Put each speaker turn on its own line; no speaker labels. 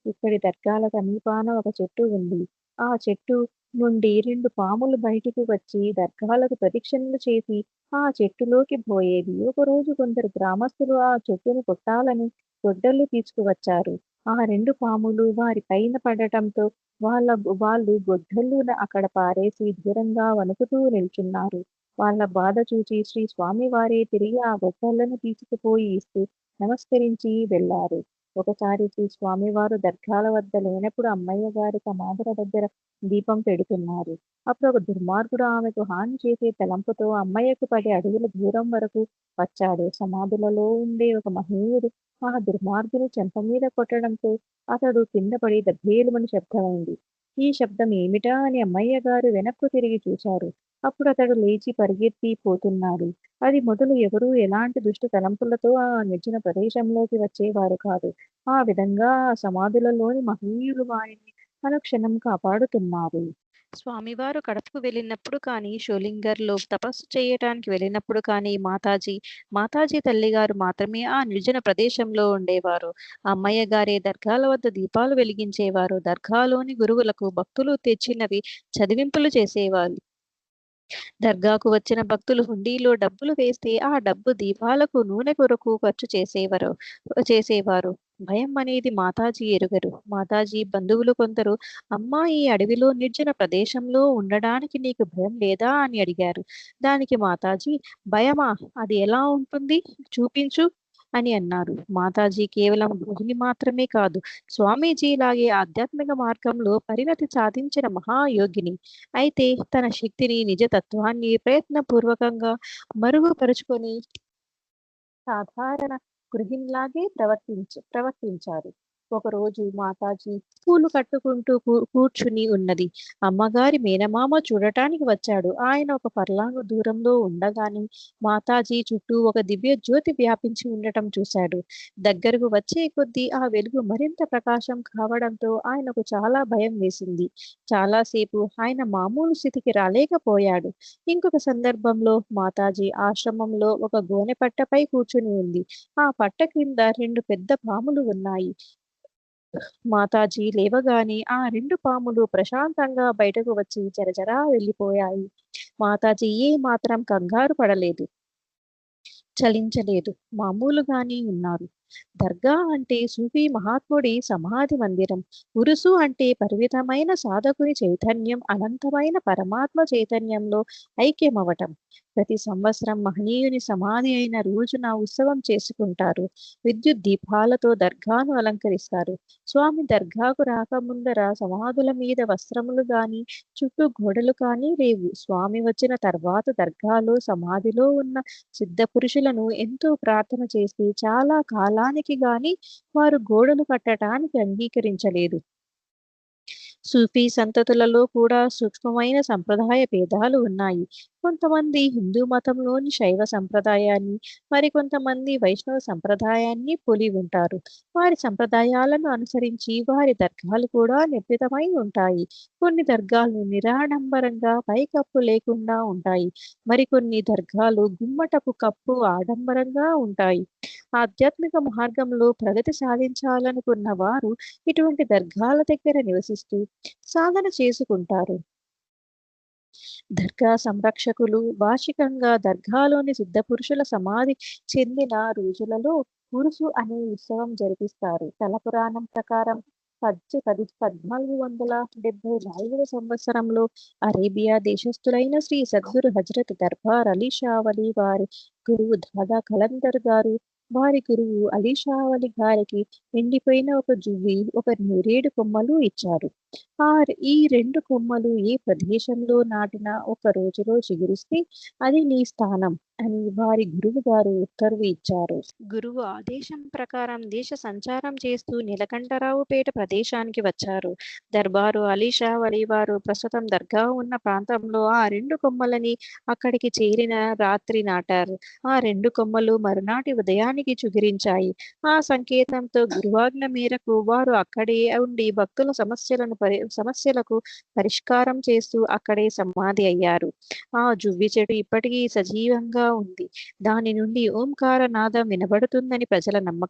ఇక్కడి దర్గాల సమీపాన ఒక చెట్టు ఉంది. ఆ చెట్టు నుండి 2 పాములు బయటికి వచ్చి దర్గాలకు ప్రదక్షిణలు చేసి ఆ చెట్టులోకి పోయేవి. ఒకరోజు కొందరు గ్రామస్తులు ఆ చెట్టును కొట్టాలని గొడ్డళ్ళు తీసుకువచ్చారు. ఆ 2 పాములు వారి పైన పడటంతో వాళ్ళు గొడ్డళ్ళును అక్కడ పారేసి దూరంగా వణుకుతూ నిల్చున్నారు. వాళ్ళ బాధ చూచి శ్రీ స్వామివారే తిరిగి ఆ గొడ్డళ్ళను తీసుకుపోయి ఇస్తూ నమస్కరించి వెళ్లారు. ఒకసారి శ్రీ స్వామివారు దర్గాల వద్ద లేనప్పుడు అమ్మయ్య గారి సమాధుల దగ్గర దీపం పెడుతున్నారు. అప్పుడు ఒక దుర్మార్గుడు ఆమెకు హాని చేసే తలంపుతో అమ్మయ్యకు 10 అడుగుల దూరం వరకు వచ్చాడు. సమాధులలో ఉండే ఒక మహనీయుడు ఆ దుర్మార్గుని చెంప మీద కొట్టడంతో అతడు కింద పడి దభేలుమని శబ్దమైంది. ఈ శబ్దం ఏమిటా అని అమ్మయ్య గారు వెనక్కు తిరిగి చూశారు. అప్పుడు అతడు లేచి పరిగెత్తి పోతున్నాడు. అది మొదలు ఎవరూ ఎలాంటి దుష్ట తలంపులతో ఆ నిర్జన ప్రదేశంలోకి వచ్చేవారు కాదు. ఆ విధంగా ఆ సమాధులలోని మహనీయులు వారిని అనుక్షణం కాపాడుతున్నారు.
స్వామివారు కడపకు వెళ్ళినప్పుడు కానీ, షోలింగర్‌లో తపస్సు చేయటానికి వెళ్ళినప్పుడు కానీ మాతాజీ తల్లిగారు మాత్రమే ఆ నిర్జన ప్రదేశంలో ఉండేవారు. అమ్మయ్య గారే దర్గాల వద్ద దీపాలు వెలిగించేవారు. దర్గాలోని గురువులకు భక్తులు తెచ్చినవి చదివింపులు చేసేవారు. దర్గాకు వచ్చిన భక్తులు హుండీలో డబ్బులు వేస్తే ఆ డబ్బు దీపాలకు నూనె కొరకు ఖర్చు చేసేవారు. భయం అనేది మాతాజీ ఎరుగరు. మాతాజీ బంధువులు కొందరు అమ్మా ఈ అడవిలో నిర్జన ప్రదేశంలో ఉండడానికి నీకు భయం లేదా అని అడిగారు. దానికి మాతాజీ భయమా? అది ఎలా ఉంటుంది? చూపించు అని అన్నారు. మాతాజీ కేవలం గృహిణి మాత్రమే కాదు, స్వామీజీలాగే ఆధ్యాత్మిక మార్గంలో పరిణతి సాధించిన మహాయోగిని. అయితే తన శక్తిని, నిజతత్వాన్ని ప్రయత్నపూర్వకంగా మరుగుపరుచుకొని సాధారణ గృహిణిలాగే ప్రవర్తించారు. ఒకరోజు మాతాజీ పూలు కట్టుకుంటూ కూర్చుని ఉన్నది. అమ్మగారి మేనమామ చూడటానికి వచ్చాడు. ఆయన ఒక పర్లాంగు దూరంలో ఉండగానే మాతాజీ చుట్టూ ఒక దివ్య జ్యోతి వ్యాపించి ఉండటం చూశాడు. దగ్గరకు వచ్చే కొద్దీ ఆ వెలుగు మరింత ప్రకాశం కావడంతో ఆయనకు చాలా భయం వేసింది. చాలాసేపు ఆయన మామూలు స్థితికి రాలేకపోయాడు. ఇంకొక సందర్భంలో మాతాజీ ఆశ్రమంలో ఒక గోనె పట్టపై కూర్చుని ఉంది. ఆ పట్ట క్రింద 2 పెద్ద పాములు ఉన్నాయి. మాతాజీ లేవగానే ఆ 2 పాములు ప్రశాంతంగా బయటకు వచ్చి జరజరా వెళ్ళిపోయాయి. మాతాజీ ఏ మాత్రం కంగారు పడలేదు. చలించలేదు. మామూలుగానే ఉన్నారు. దర్గా అంటే సూఫీ మహాత్ముడి సమాధి మందిరం. ఉరుసు అంటే పరిమితమైన సాధకుని చైతన్యం అనంతమైన పరమాత్మ చైతన్యంలో ఐక్యమవటం. ప్రతి సంవత్సరం మహనీయుని సమాధి అయిన రోజున ఉత్సవం చేసుకుంటారు. విద్యుత్ దీపాలతో దర్గాను అలంకరిస్తారు. స్వామి దర్గాకు రాకముందర సమాధుల మీద వస్త్రములు గాని, చుట్టూ గోడలు కానీ లేవు. స్వామి వచ్చిన తర్వాత దర్గాలో సమాధిలో ఉన్న సిద్ధ పురుషులను ఎంతో ప్రార్థన చేసి చాలా కాలానికి గాని వారు గోడలు కట్టటానికి అంగీకరించలేదు. సూఫీ సంతతులలో కూడా సూక్ష్మమైన సంప్రదాయ భేదాలు ఉన్నాయి. కొంతమంది హిందూ మతంలోని శైవ సంప్రదాయాన్ని, మరికొంతమంది వైష్ణవ సంప్రదాయాన్ని పోలి ఉంటారు. వారి సంప్రదాయాలను అనుసరించి వారి దర్గాలు కూడా నిర్మితమై ఉంటాయి. కొన్ని దర్గాలు నిరాడంబరంగా పైకప్పు లేకుండా ఉంటాయి. మరికొన్ని దర్గాలు గుమ్మటపు కప్పు ఆడంబరంగా ఉంటాయి. ఆధ్యాత్మిక మార్గంలో ప్రగతి సాధించాలనుకున్న వారు ఇటువంటి దర్గాల దగ్గర నివసిస్తూ సాధన చేసుకుంటారు. దర్గా సంరక్షకులు వార్షికంగా దర్గాలోని సిద్ధపురుషుల సమాధి చెందిన రోజులలో ఉరుసు అనే ఉత్సవం జరిపిస్తారు. స్థల పురాణం ప్రకారం 1474 సంవత్సరంలో అరేబియా దేశస్థులైన శ్రీ సద్గురు హజరత్ దర్బార్ అలీ షా వలి వారి గురువు దాదా కలందర్ గారు వారి గురువు అలీ షా వలి గారికి ఎండిపోయిన ఒక జువ్వి, ఒక నేరేడు కొమ్మలు ఇచ్చారు. ఈ 2 కొమ్మలు ఏ ప్రదేశంలో నాటినా ఒక రోజులో చిగురిస్తే అది నీ స్థానం అని వారి గురువు గారు ఉత్తర్వు ఇచ్చారు. గురువు ఆదేశం ప్రకారం దేశ సంచారం చేస్తూ నీలకంఠరావుపేట ప్రదేశానికి వచ్చారు. దర్బారు అలీ షా వలి వారు ప్రస్తుతం దర్గా ఉన్న ప్రాంతంలో ఆ 2 కొమ్మలని అక్కడికి చేరిన రాత్రి నాటారు. ఆ 2 కొమ్మలు మరునాటి ఉదయానికి చిగురించాయి. ఆ సంకేతంతో గురువాజ్ఞ మేరకు వారు అక్కడే ఉండి భక్తుల సమస్యలకు పరిష్కారం చేస్తూ అక్కడే సమాధి అయ్యారు. ఆ జువ్వి చెట్టు ఇప్పటికీ సజీవంగా ఉంది. దాని నుండి ఓంకార నాదం వినబడుతుందని ప్రజల నమ్మకం.